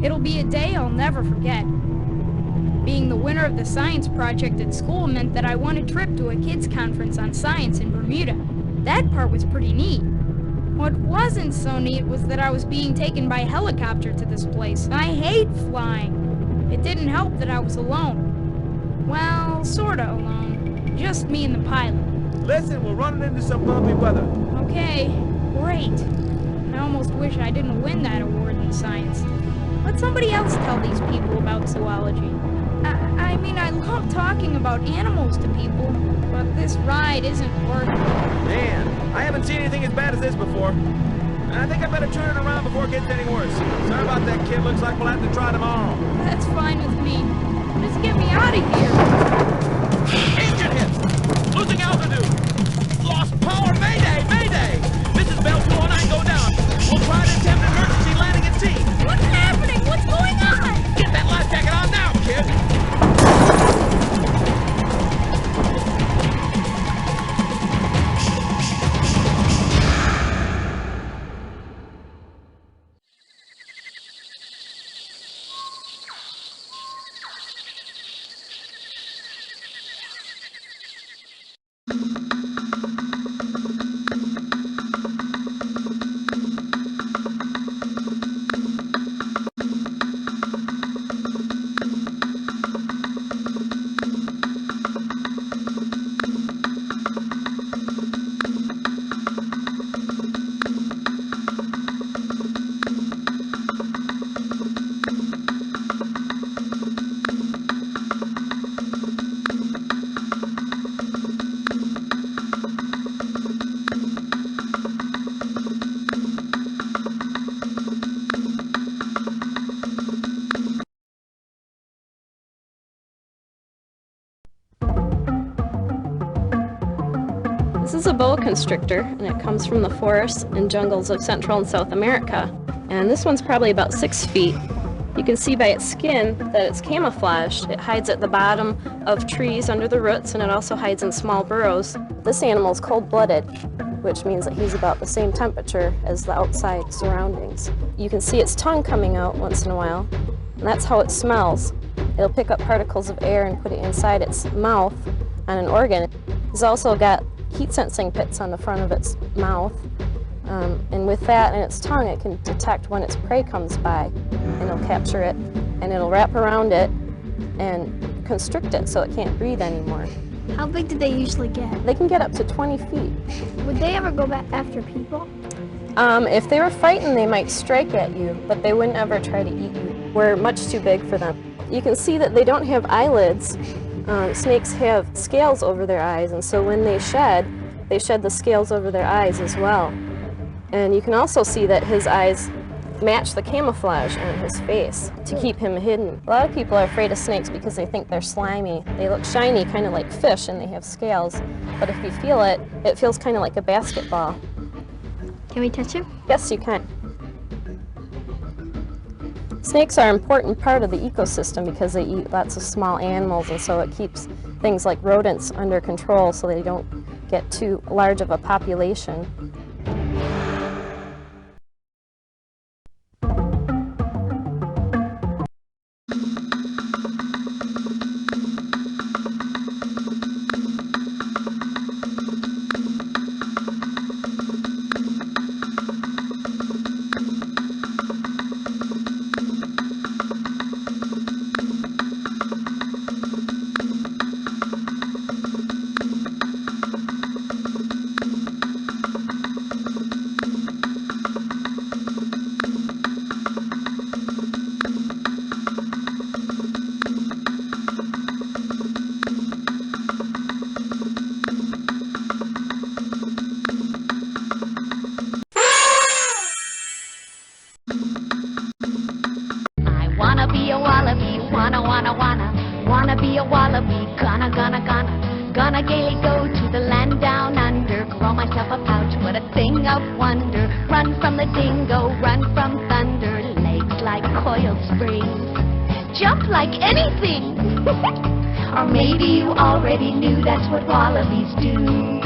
It'll be a day I'll never forget. Being the winner of the science project at school meant that I won a trip to a kids' conference on science in Bermuda. That part was pretty neat. What wasn't so neat was that I was being taken by helicopter to this place. I hate flying. It didn't help that I was alone. Well, sorta alone. Just me and the pilot. Listen, we're running into some bumpy weather. Okay, great. I almost wish I didn't win that award in science. Let somebody else tell these people about zoology. I mean, I love talking about animals to people, but this ride isn't worth it. Man, I haven't seen anything as bad as this before. I think I better turn it around before it gets any worse. Sorry about that, kid. Looks like we'll have to try tomorrow. That's fine with me. Just get me out of here. Engine hit! Losing altitude! Lost power! Mayday! Mayday! Mrs. Bell 209, go down. We'll try to attempt emergency landing at sea. What's happening? What's going on? Get that life jacket on now, kid! This is a boa constrictor, and it comes from the forests and jungles of Central and South America. And this one's probably about 6 feet. You can see by its skin that it's camouflaged. It hides at the bottom of trees under the roots, and it also hides in small burrows. This animal is cold-blooded, which means that he's about the same temperature as the outside surroundings. You can see its tongue coming out once in a while, and that's how it smells. It'll pick up particles of air and put it inside its mouth on an organ. It's also got heat sensing pits on the front of its mouth, and with that and its tongue it can detect when its prey comes by, and it'll capture it, and it'll wrap around it and constrict it so it can't breathe anymore. How big do they usually get? They can get up to 20 feet. Would they ever go back after people? If they were frightened, they might strike at you, but they wouldn't ever try to eat you. We're much too big for them. You can see that they don't have eyelids. Snakes have scales over their eyes, and so when they shed the scales over their eyes as well. And you can also see that his eyes match the camouflage on his face to keep him hidden. A lot of people are afraid of snakes because they think they're slimy. They look shiny, kind of like fish, and they have scales. But if you feel it, it feels kind of like a basketball. Can we touch him? Yes, you can. Snakes are an important part of the ecosystem because they eat lots of small animals, and so it keeps things like rodents under control so they don't get too large of a population. Wanna be a wallaby, gonna gaily go to the land down under, grow myself a pouch, what a thing of wonder, run from the dingo, run from thunder, legs like coiled springs, jump like anything, or maybe you already knew that's what wallabies do.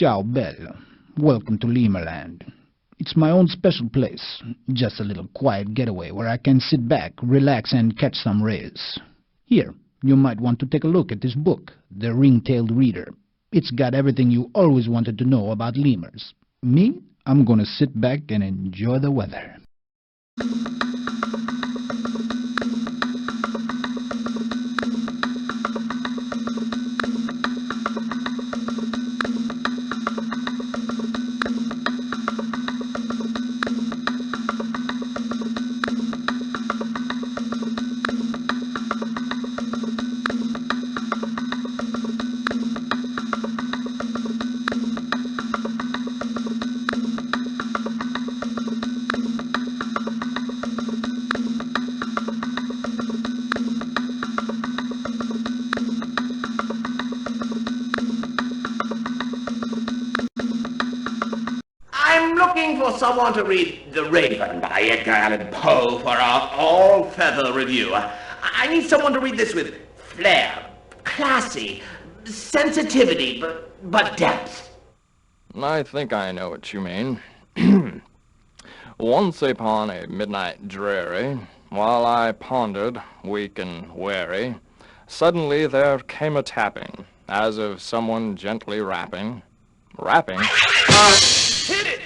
Ciao, Belle. Welcome to Lemurland. It's my own special place. Just a little quiet getaway where I can sit back, relax, and catch some rays. Here, you might want to take a look at this book, The Ring-Tailed Reader. It's got everything you always wanted to know about lemurs. Me, I'm gonna sit back and enjoy the weather. I'm looking for someone to read The Raven by Edgar Allan Poe for our all-feather review. I need someone to read this with flair, classy, sensitivity, but depth. I think I know what you mean. Once upon a midnight dreary, while I pondered, weak and weary, suddenly there came a tapping, as of someone gently rapping. Rapping? Hit it!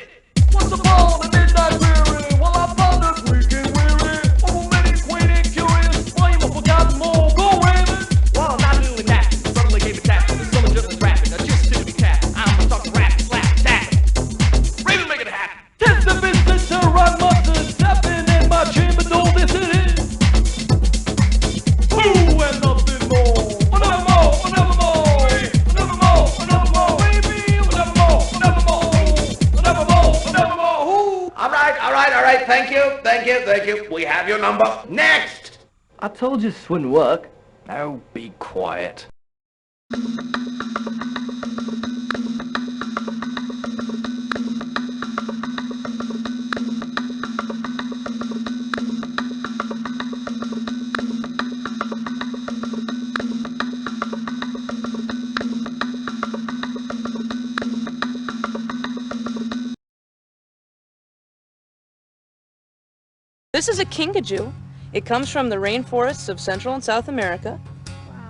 Once upon a midnight weary, while I pondered weak and weary, over many quaint and curious, while you forgot more, go Raven! While I'm not doing that, suddenly came a tap, and someone just rapping, I just simply tap. I'm gonna start to rap, slap, tap. Raven, make it happen! Tis the business to run mustard, tapping in my chamber door, this it is. Ooh, and nothing more, another more, another more, another more, another more, baby, another more, another more, another more, another more, who? All right, thank you. We have your number. Next! I told you this wouldn't work. Now be quiet. This is a kinkajou. It comes from the rainforests of Central and South America.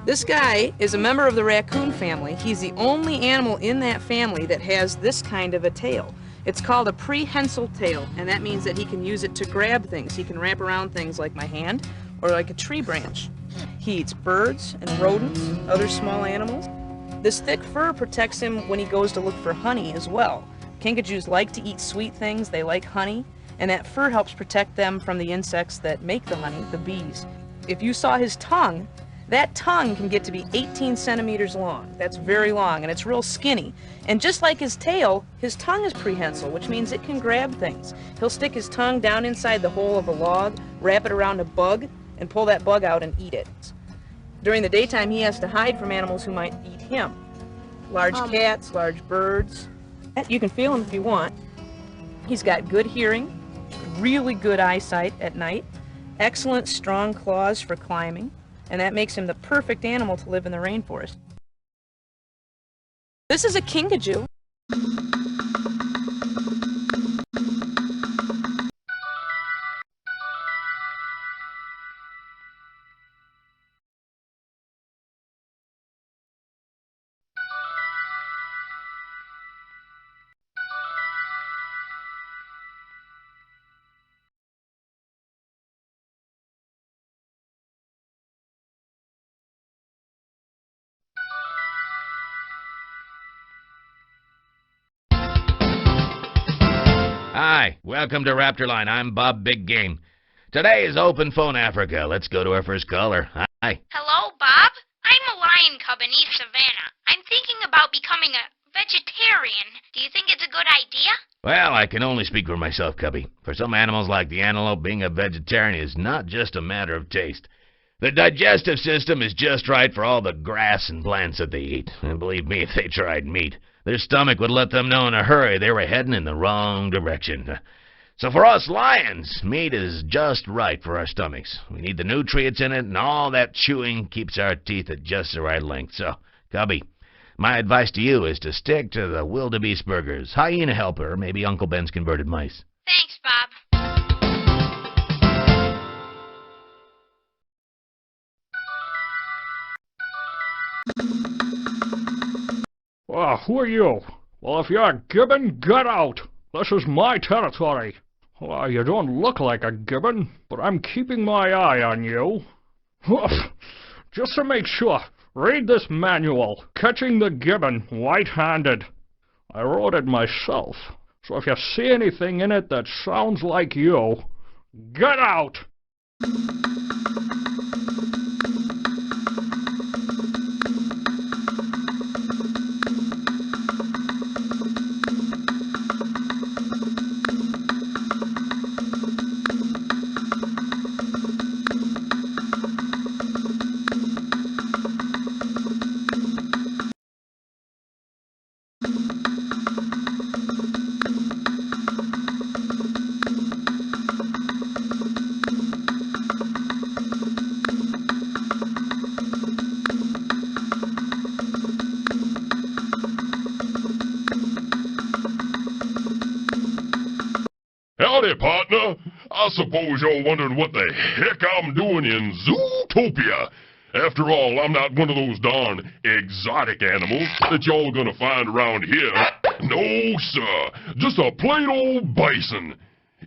This guy is a member of the raccoon family. He's the only animal in that family that has this kind of a tail. It's called a prehensile tail, and that means that he can use it to grab things. He can wrap around things like my hand or like a tree branch. He eats birds and rodents, other small animals. This thick fur protects him when he goes to look for honey as well. Kinkajous like to eat sweet things. They like honey. And that fur helps protect them from the insects that make the honey, the bees. If you saw his tongue, that tongue can get to be 18 centimeters long. That's very long, and it's real skinny. And just like his tail, his tongue is prehensile, which means it can grab things. He'll stick his tongue down inside the hole of a log, wrap it around a bug, and pull that bug out and eat it. During the daytime, he has to hide from animals who might eat him. Large cats, large birds. You can feel him if you want. He's got good hearing, really good eyesight at night, excellent strong claws for climbing, and that makes him the perfect animal to live in the rainforest. This is a kinkajou. Hi, welcome to Raptorline. I'm Bob Big Game. Today is Open Phone Africa. Let's go to our first caller. Hi. Hello, Bob? I'm a lion cub in East Savannah. I'm thinking about becoming a vegetarian. Do you think it's a good idea? Well, I can only speak for myself, Cubby. For some animals like the antelope, being a vegetarian is not just a matter of taste. The digestive system is just right for all the grass and plants that they eat. And believe me, if they tried meat, their stomach would let them know in a hurry they were heading in the wrong direction. So for us lions, meat is just right for our stomachs. We need the nutrients in it, and all that chewing keeps our teeth at just the right length. So, Cubby, My advice to you is to stick to the wildebeest burgers, hyena helper, or maybe Uncle Ben's converted mice. Thanks, Bob. Who are you? Well, if you're a gibbon, get out. This is my territory. Well, you don't look like a gibbon, but I'm keeping my eye on you. Just to make sure, read this manual, Catching the Gibbon White-Handed. I wrote it myself, so if you see anything in it that sounds like you, get out! Howdy, partner. I suppose you're wondering what the heck I'm doing in Zootopia. After all, I'm not one of those darn exotic animals that y'all gonna find around here. No, sir. Just a plain old bison.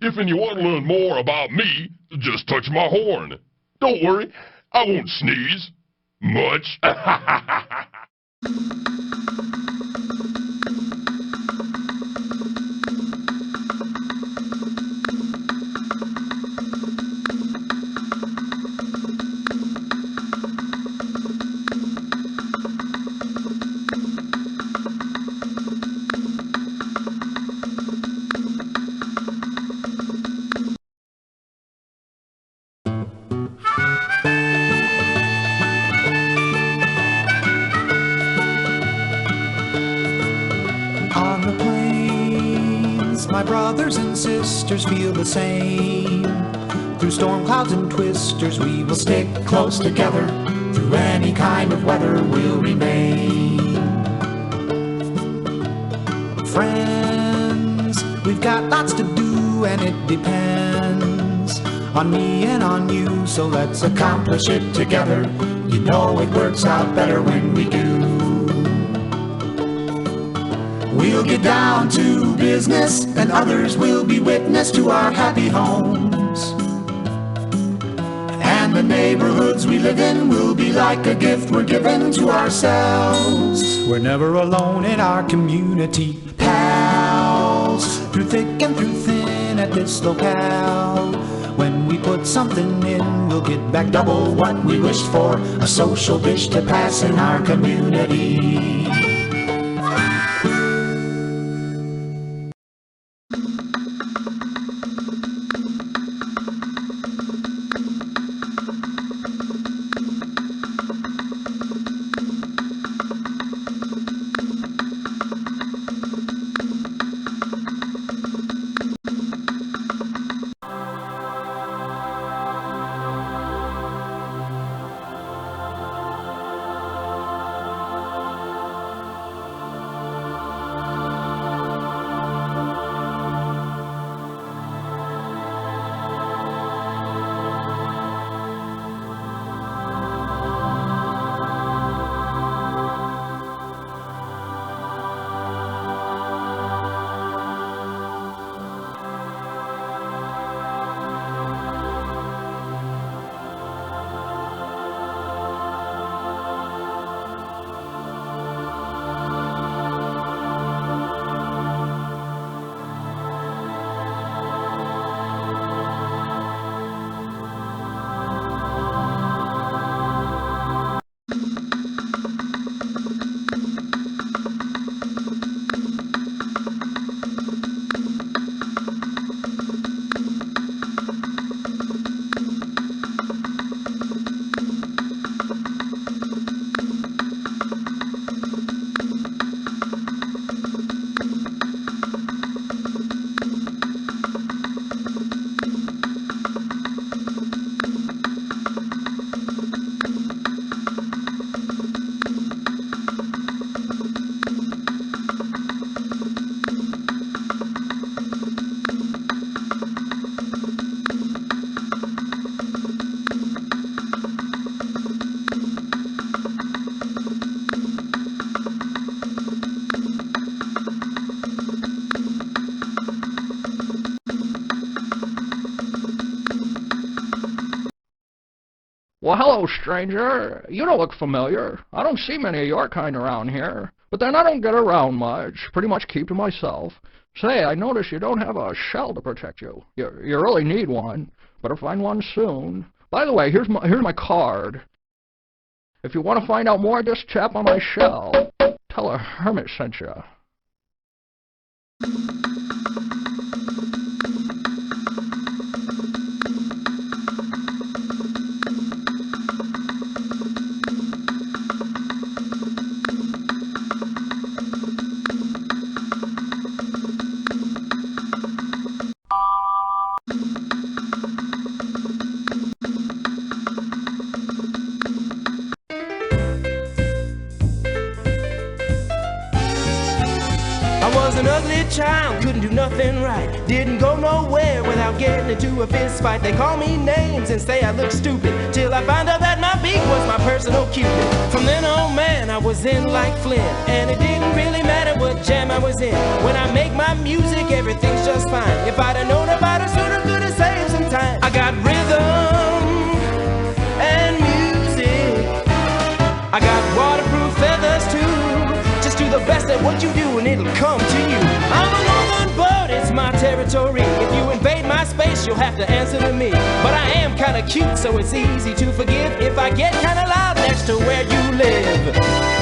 If you want to learn more about me, just touch my horn. Don't worry, I won't sneeze. Much. On the plains, my brothers and sisters feel the same. Through storm clouds and twisters, we will stick close together. Through any kind of weather, we'll remain friends. We've got lots to do, and it depends on me and on you. So let's accomplish it together. You know it works out better when we do. We'll get down to business, and others will be witness to our happy homes. And the neighborhoods we live in will be like a gift we're given to ourselves. We're never alone in our community, pals. Through thick and through thin at this locale. When we put something in, we'll get back double what we wished for. A social dish to pass in our community. Well, hello, stranger. You don't look familiar. I don't see many of your kind around here. But then I don't get around much. Pretty much keep to myself. Say, I notice you don't have a shell to protect you. You really need one. Better find one soon. By the way, here's my card. If you want to find out more, just tap on my shell. Tell a hermit sent you. I was an ugly child, couldn't do nothing right. Didn't go nowhere without getting into a fist fight. They call me names and say I look stupid, till I found out that my beak was my personal cupid. From then on, man, I was in like Flint, and it didn't really matter what jam I was in. When I make my music, everything's just fine. If I'd have known about it sooner, could have saved some time. I got rhythm and music. I got waterproof feathers too. Just do the best at what you do and it'll come to you. I'm a northern bird, it's my territory. If you invade my space, you'll have to answer to me. But I am kinda cute, so it's easy to forgive if I get kinda loud next to where you live.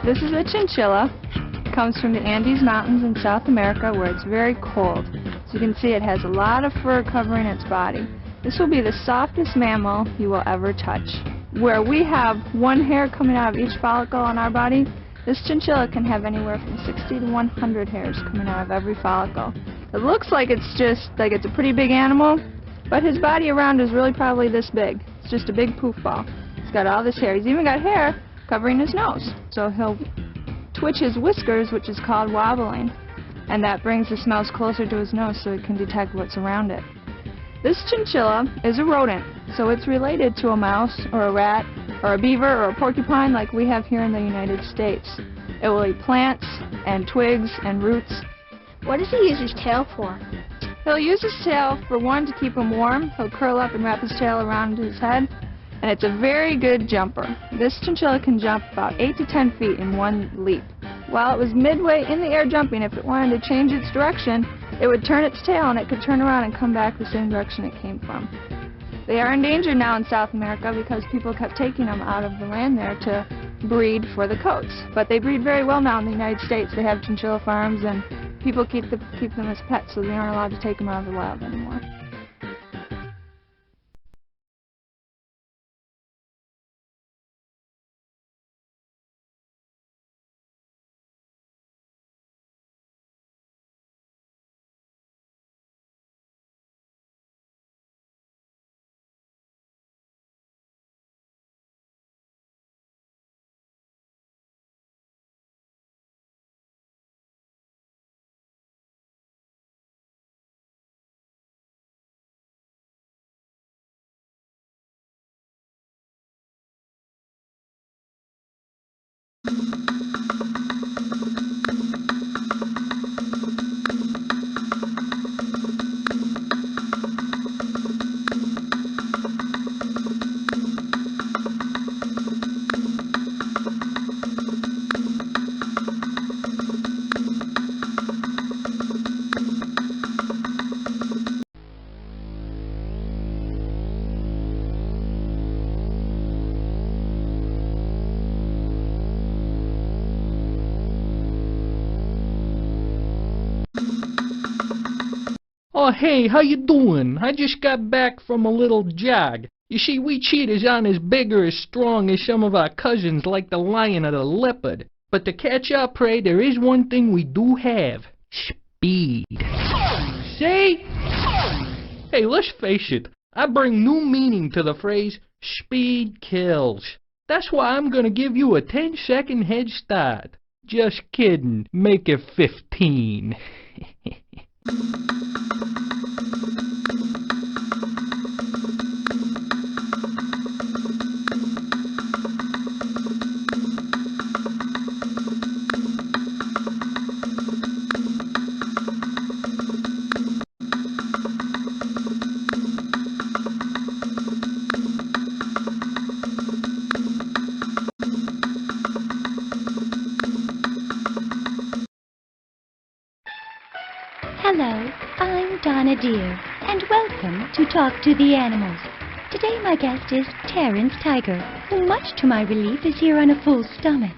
This is a chinchilla. It comes from the Andes Mountains in South America where it's very cold. So you can see it has a lot of fur covering its body. This will be the softest mammal you will ever touch. Where we have one hair coming out of each follicle on our body, this chinchilla can have anywhere from 60 to 100 hairs coming out of every follicle. It looks like it's a pretty big animal, but his body around is really probably this big. It's just a big poof ball. He's got all this hair. He's even got hair covering his nose. So he'll twitch his whiskers, which is called wobbling, and that brings the smells closer to his nose so it can detect what's around it. This chinchilla is a rodent, so it's related to a mouse or a rat or a beaver or a porcupine like we have here in the United States. It will eat plants and twigs and roots. What does he use his tail for? He'll use his tail for one, to keep him warm. He'll curl up and wrap his tail around his head. And it's a very good jumper. This chinchilla can jump about 8 to 10 feet in one leap. While it was midway in the air jumping, if it wanted to change its direction, it would turn its tail and it could turn around and come back the same direction it came from. They are endangered now in South America because people kept taking them out of the land there to breed for the coats. But they breed very well now in the United States. They have chinchilla farms and people keep them as pets, so they aren't allowed to take them out of the wild anymore. Oh, hey, how you doing? I just got back from a little jog. You see, we cheetahs aren't as big or as strong as some of our cousins like the lion or the leopard. But to catch our prey, there is one thing we do have. Speed. See? Hey, let's face it. I bring new meaning to the phrase, speed kills. That's why I'm gonna give you a 10-second head start. Just kidding. Make it 15. Hello, I'm Donna Deer, and welcome to Talk to the Animals. Today my guest is Terrence Tiger, who much to my relief is here on a full stomach.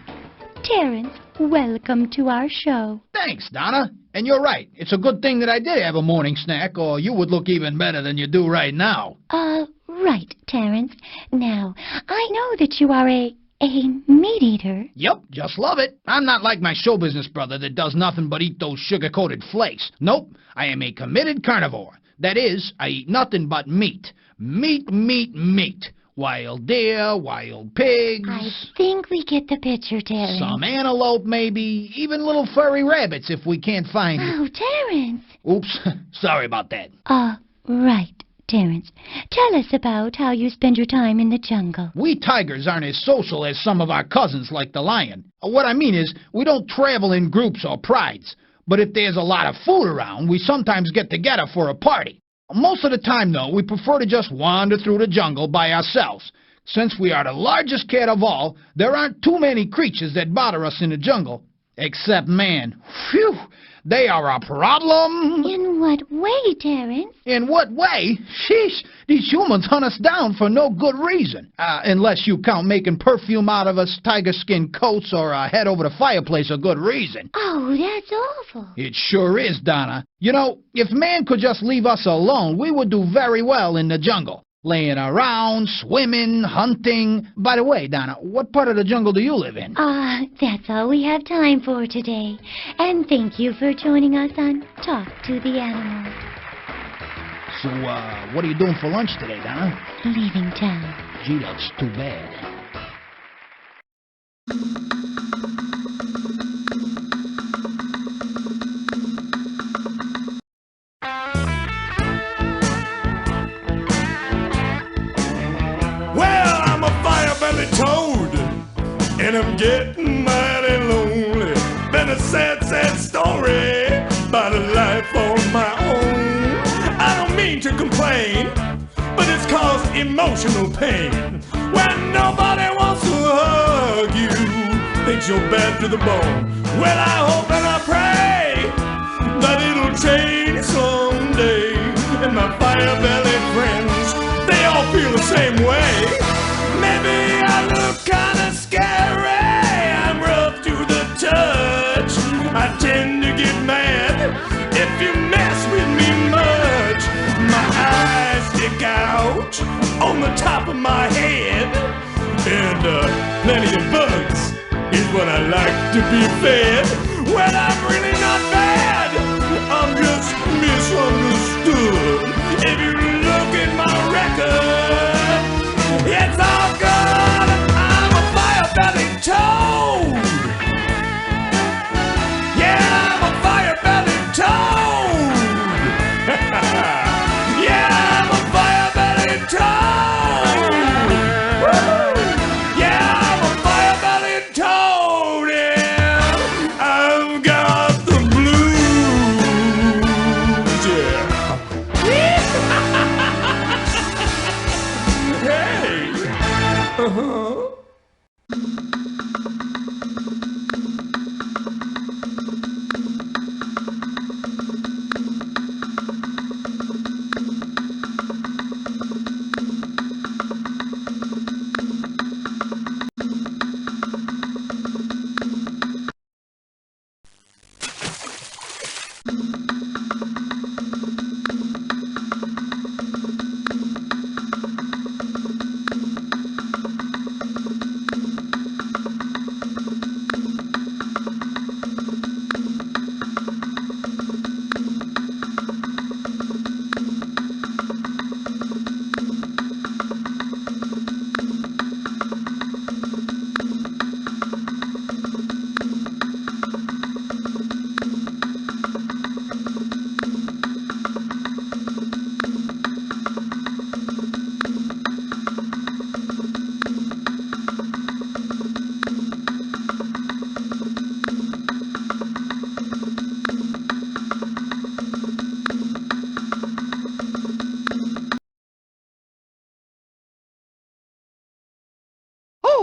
Terrence, welcome to our show. Thanks, Donna. And you're right. It's a good thing that I did have a morning snack, or you would look even better than you do right now. Right, Terrence. Now, I know that you are a meat eater. Yep, just love it. I'm not like my show business brother that does nothing but eat those sugar-coated flakes. Nope, I am a committed carnivore. That is, I eat nothing but meat. Meat, meat, meat. Wild deer, wild pigs. I think we get the picture, Terrence. Some antelope, maybe. Even little furry rabbits if we can't find... Oh, Terrence. Oops, sorry about that. Right. Terrence, tell us about how you spend your time in the jungle. We tigers aren't as social as some of our cousins like the lion. What I mean is, we don't travel in groups or prides. But if there's a lot of food around, we sometimes get together for a party. Most of the time, though, we prefer to just wander through the jungle by ourselves. Since we are the largest cat of all, there aren't too many creatures that bother us in the jungle. Except man. Phew! They are a problem. In what way, Terrence? In what way? Sheesh, these humans hunt us down for no good reason. Unless you count making perfume out of us, tiger skin coats, or head over the fireplace a good reason. Oh, that's awful. It sure is, Donna. You know, if man could just leave us alone, we would do very well in the jungle. Laying around, swimming, hunting. By the way, Donna, what part of the jungle do you live in? That's all we have time for today. And thank you for joining us on Talk to the Animals. So, what are you doing for lunch today, Donna? Leaving town. Gee, that's too bad. Toad, and I'm getting mighty lonely. Been a sad, sad story about a life on my own. I don't mean to complain, but it's caused emotional pain. When nobody wants to hug you, thinks you're bad to the bone. Well, I hope and I pray that it'll change someday. And my fire-bellied friends, they all feel the same way. Maybe I look kinda scary, I'm rough to the touch. I tend to get mad if you mess with me much. My eyes stick out on the top of my head, and plenty of bugs is what I like to be fed. Well, I'm really not bad, I'm just misunderstood. If you look at my record, it's all good. I'm a fire-bellied toad. Yeah, I'm a fire-bellied toad. Yeah, I'm a fire-bellied toad. Woo! Yeah, I'm a fire-bellied toad. And I've got the blues. Yeah.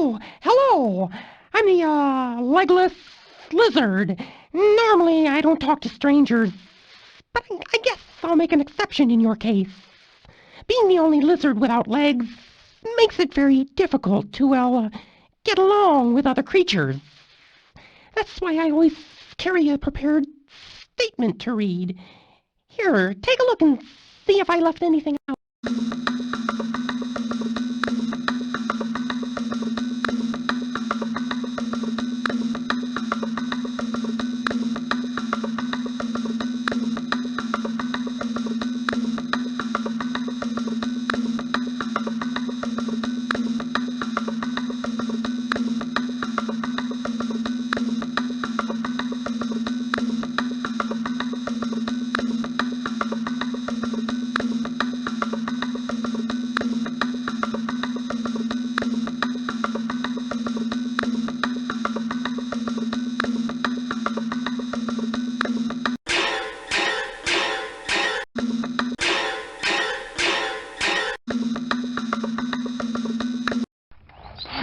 Oh, hello. I'm the, legless lizard. Normally, I don't talk to strangers, but I guess I'll make an exception in your case. Being the only lizard without legs makes it very difficult to, get along with other creatures. That's why I always carry a prepared statement to read. Here, take a look and see if I left anything out.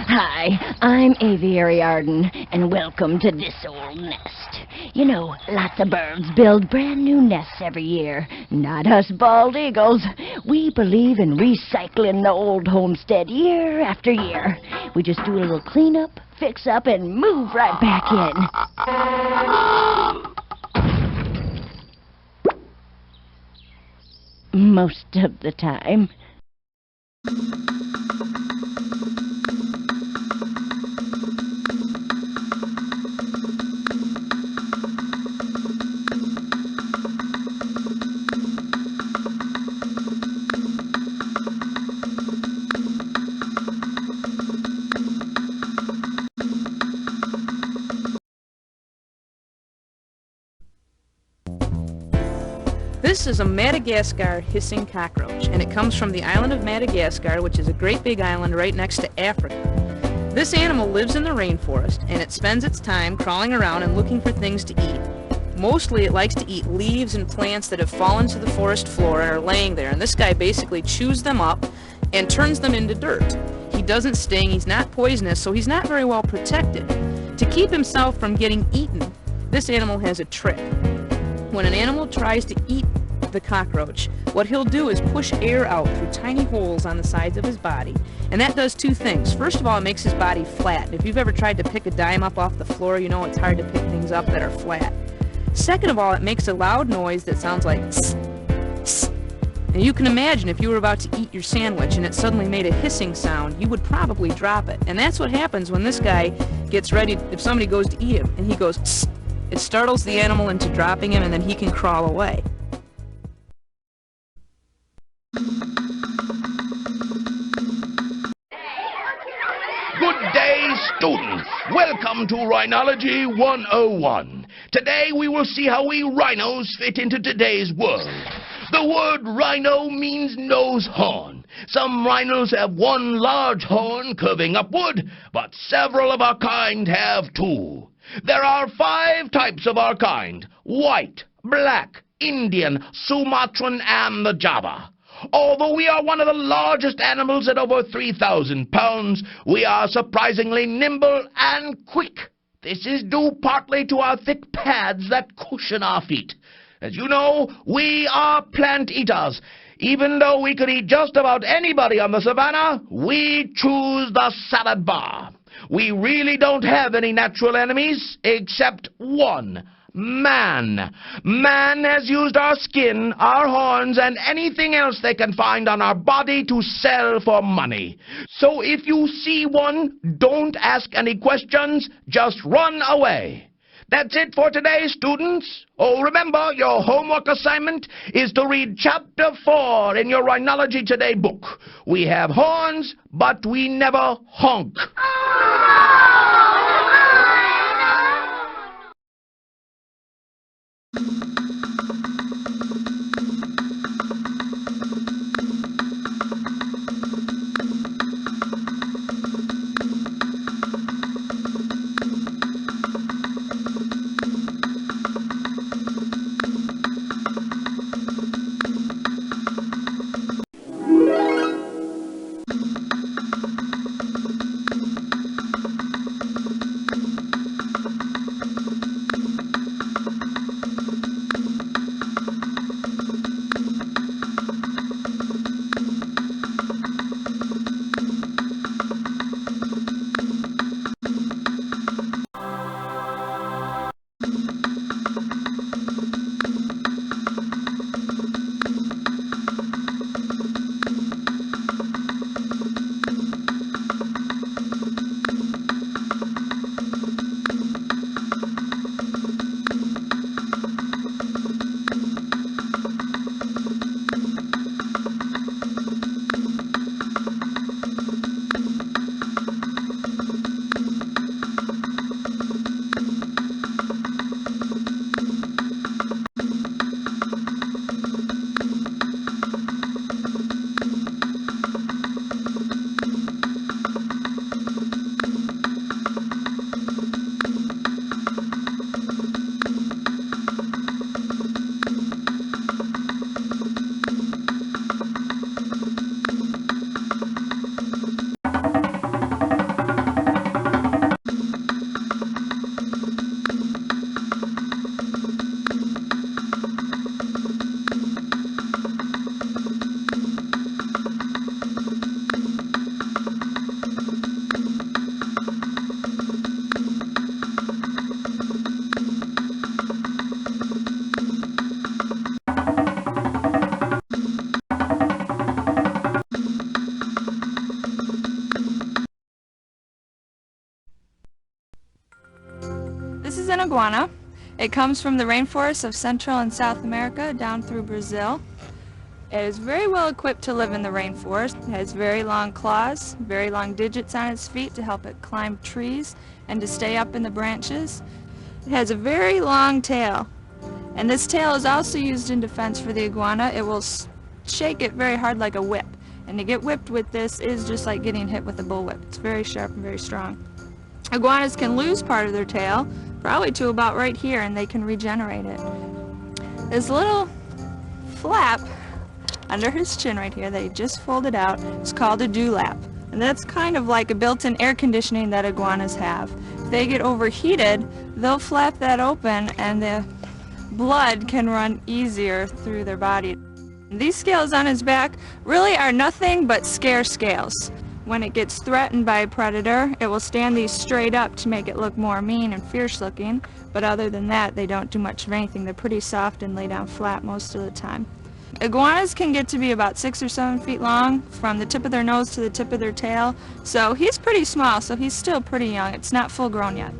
Hi, I'm Aviary Arden, and welcome to this old nest. You know, lots of birds build brand new nests every year. Not us bald eagles. We believe in recycling the old homestead year after year. We just do a little cleanup, fix up, and move right back in. Most of the time. This is a Madagascar hissing cockroach, and it comes from the island of Madagascar, which is a great big island right next to Africa. This animal lives in the rainforest, and it spends its time crawling around and looking for things to eat. Mostly it likes to eat leaves and plants that have fallen to the forest floor and are laying there, and this guy basically chews them up and turns them into dirt. He doesn't sting, he's not poisonous, so he's not very well protected. To keep himself from getting eaten, this animal has a trick. When an animal tries to eat the cockroach, what he'll do is push air out through tiny holes on the sides of his body, and that does two things. First of all, it makes his body flat. If you've ever tried to pick a dime up off the floor, you know it's hard to pick things up that are flat. Second of all, it makes a loud noise that sounds like tss, tss. And you can imagine if you were about to eat your sandwich and it suddenly made a hissing sound, you would probably drop it. And that's what happens when this guy gets ready, if somebody goes to eat him, and he goes tss. It startles the animal into dropping him, and then he can crawl away. Good day, students. Welcome to Rhinology 101. Today we will see how we rhinos fit into today's world. The word rhino means nose horn. Some rhinos have one large horn curving upward, but several of our kind have two. There are 5 types of our kind: white, black, Indian, Sumatran, and the Java. Although we are one of the largest animals at over 3,000 pounds, we are surprisingly nimble and quick. This is due partly to our thick pads that cushion our feet. As you know, we are plant eaters. Even though we could eat just about anybody on the savannah, we choose the salad bar. We really don't have any natural enemies except one: man. Man has used our skin, our horns, and anything else they can find on our body to sell for money. So if you see one, don't ask any questions, just run away. That's it for today, students. Oh, remember, your homework assignment is to read Chapter 4 in your Rhinology Today book. We have horns, but we never honk. an iguana. It comes from the rainforests of Central and South America down through Brazil. It is very well equipped to live in the rainforest. It has very long claws, very long digits on its feet to help it climb trees and to stay up in the branches. It has a very long tail, and this tail is also used in defense for the iguana. It will shake it very hard like a whip, and to get whipped with this is just like getting hit with a bullwhip. It's very sharp and very strong. Iguanas can lose part of their tail, probably to about right here, and they can regenerate it. This little flap under his chin right here that he just folded out is called a dewlap, and that's kind of like a built-in air conditioning that iguanas have. If they get overheated, they'll flap that open and the blood can run easier through their body. These scales on his back really are nothing but scare scales. When it gets threatened by a predator, it will stand these straight up to make it look more mean and fierce looking, but other than that, they don't do much of anything. They're pretty soft and lay down flat most of the time. Iguanas can get to be about 6 or 7 feet long, from the tip of their nose to the tip of their tail, so he's pretty small, so he's still pretty young. It's not full grown yet.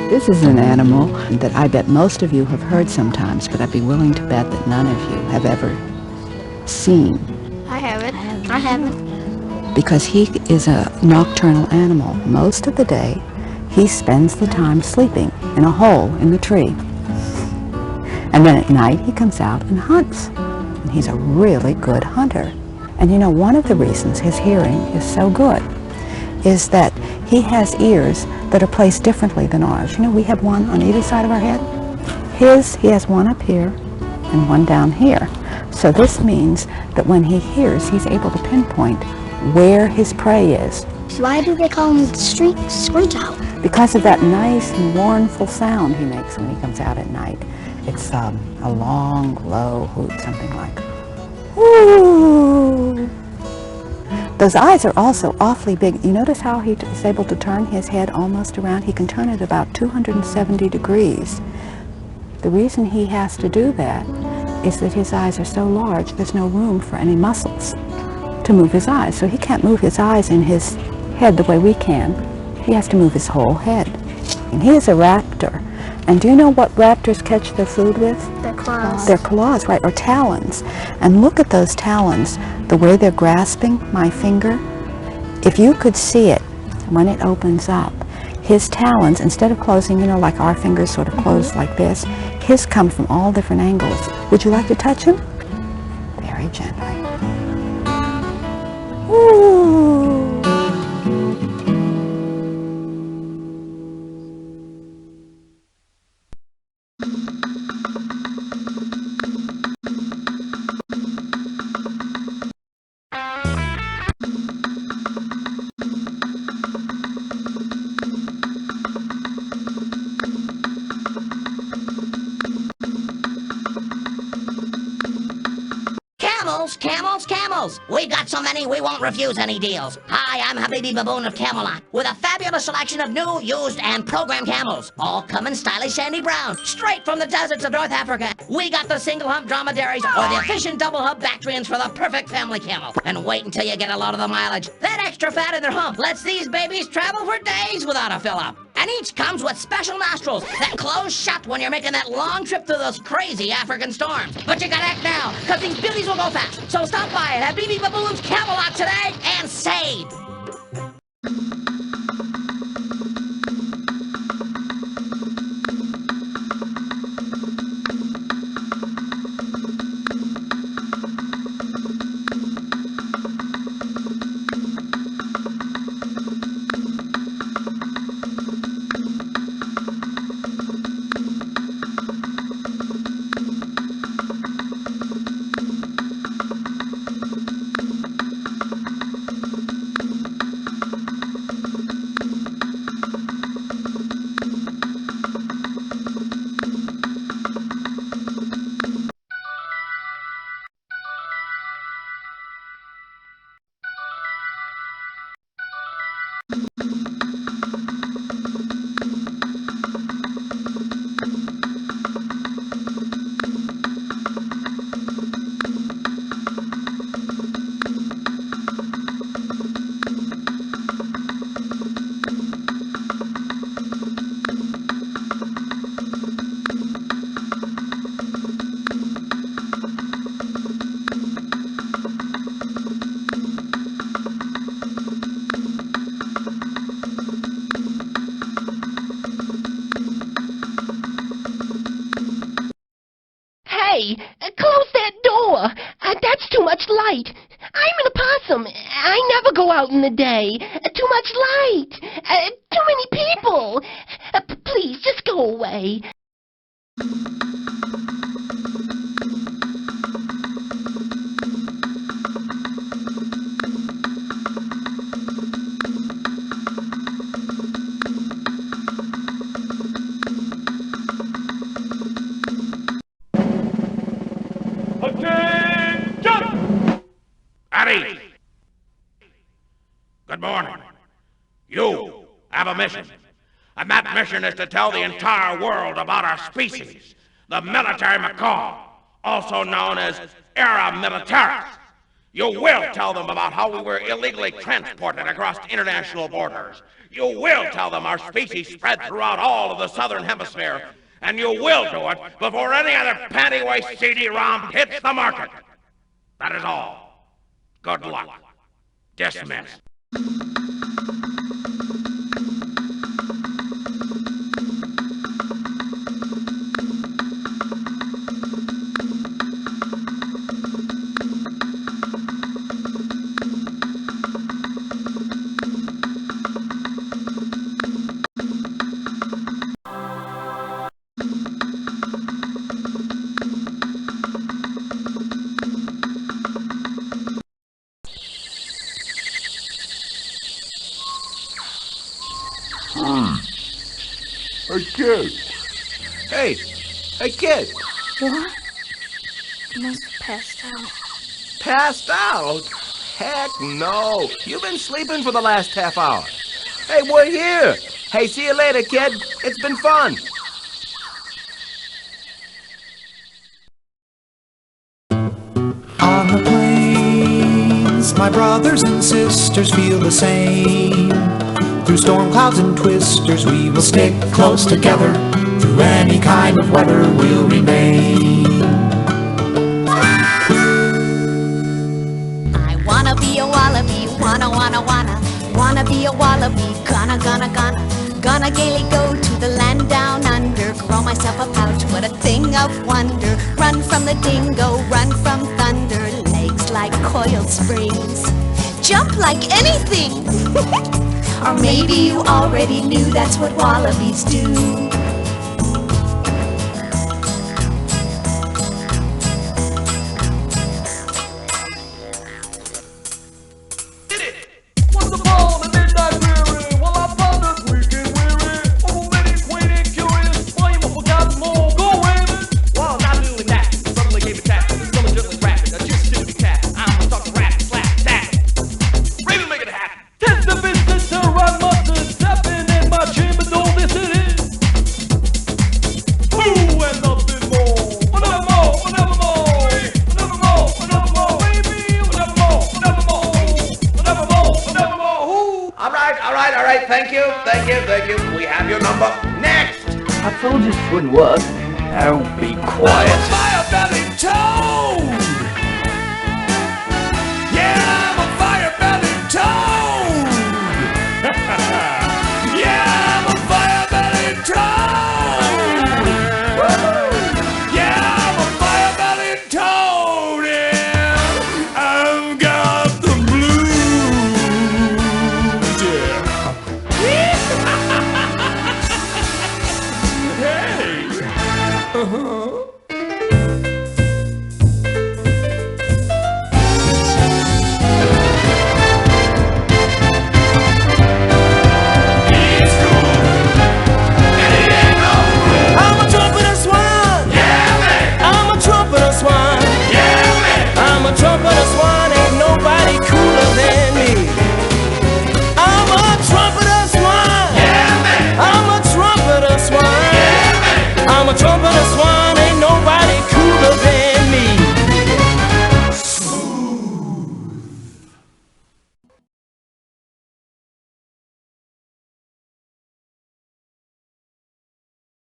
This is an animal that I bet most of you have heard sometimes, but I'd be willing to bet that none of you have ever seen. I haven't. I haven't. Because he is a nocturnal animal. Most of the day, he spends the time sleeping in a hole in the tree. And then at night, he comes out and hunts. And he's a really good hunter. And you know, one of the reasons his hearing is so good is that he has ears that are placed differently than ours. You know, we have one on either side of our head. He has one up here and one down here. So this means that when he hears, he's able to pinpoint where his prey is. Why do they call him the screech owl? Because of that nice and mournful sound he makes when he comes out at night. It's a long, low hoot, something like, whoo. Those eyes are also awfully big. You notice how he is able to turn his head almost around? He can turn it about 270 degrees. The reason he has to do that is that his eyes are so large, there's no room for any muscles to move his eyes. So he can't move his eyes in his head the way we can. He has to move his whole head. And he is a raptor. And do you know what raptors catch their food with? Their claws. Their claws, right, or talons. And look at those talons, the way they're grasping my finger. If you could see it when it opens up, his talons, instead of closing, you know, like our fingers sort of close like this, his come from all different angles. Would you like to touch him? Very gently. Ooh. Camels, camels! We got so many we won't refuse any deals. Hi, I'm Habibi Baboon of Camelot, with a fabulous selection of new, used, and programmed camels. All come in stylish sandy brown, straight from the deserts of North Africa. We got the single-hump dromedaries or the efficient double-hump Bactrians for the perfect family camel. And wait until you get a lot of the mileage. That extra fat in their hump lets these babies travel for days without a fill-up. And each comes with special nostrils that close shut when you're making that long trip through those crazy African storms. But you gotta act now, because these beauties will go fast. So stop by at Habibi Baboon's Camelot today and save! I never go out in the day. Too much light. Too many people. Please, just go away. Howdy! Good morning. You have a mission. And that mission is to tell the entire world about our species, the military macaw, also known as Era Militaris. You will tell them about how we were illegally transported across international borders. You will tell them our species spread throughout all of the southern hemisphere. And you will do it before any other panty-waist CD-ROM hits the market. That is all. Good luck. Dismissed. Hey, kid. Hey, kid. What? You must have passed out. Passed out? Heck no. You've been sleeping for the last half hour. Hey, we're here. Hey, see you later, kid. It's been fun. On the plains, my brothers and sisters feel the same. Through storm clouds and twisters, we will stick close together. Through any kind of weather, we'll remain. I wanna be a wallaby, wanna be a wallaby, gonna gaily go to the land down under, grow myself a pouch, what a thing of wonder, run from the dingo, run from thunder, legs like coiled springs, jump like anything. Or maybe you already knew that's what wallabies do. Thank you. We have your number. Next! I told you this wouldn't work. Now be quiet. Fire belly toad!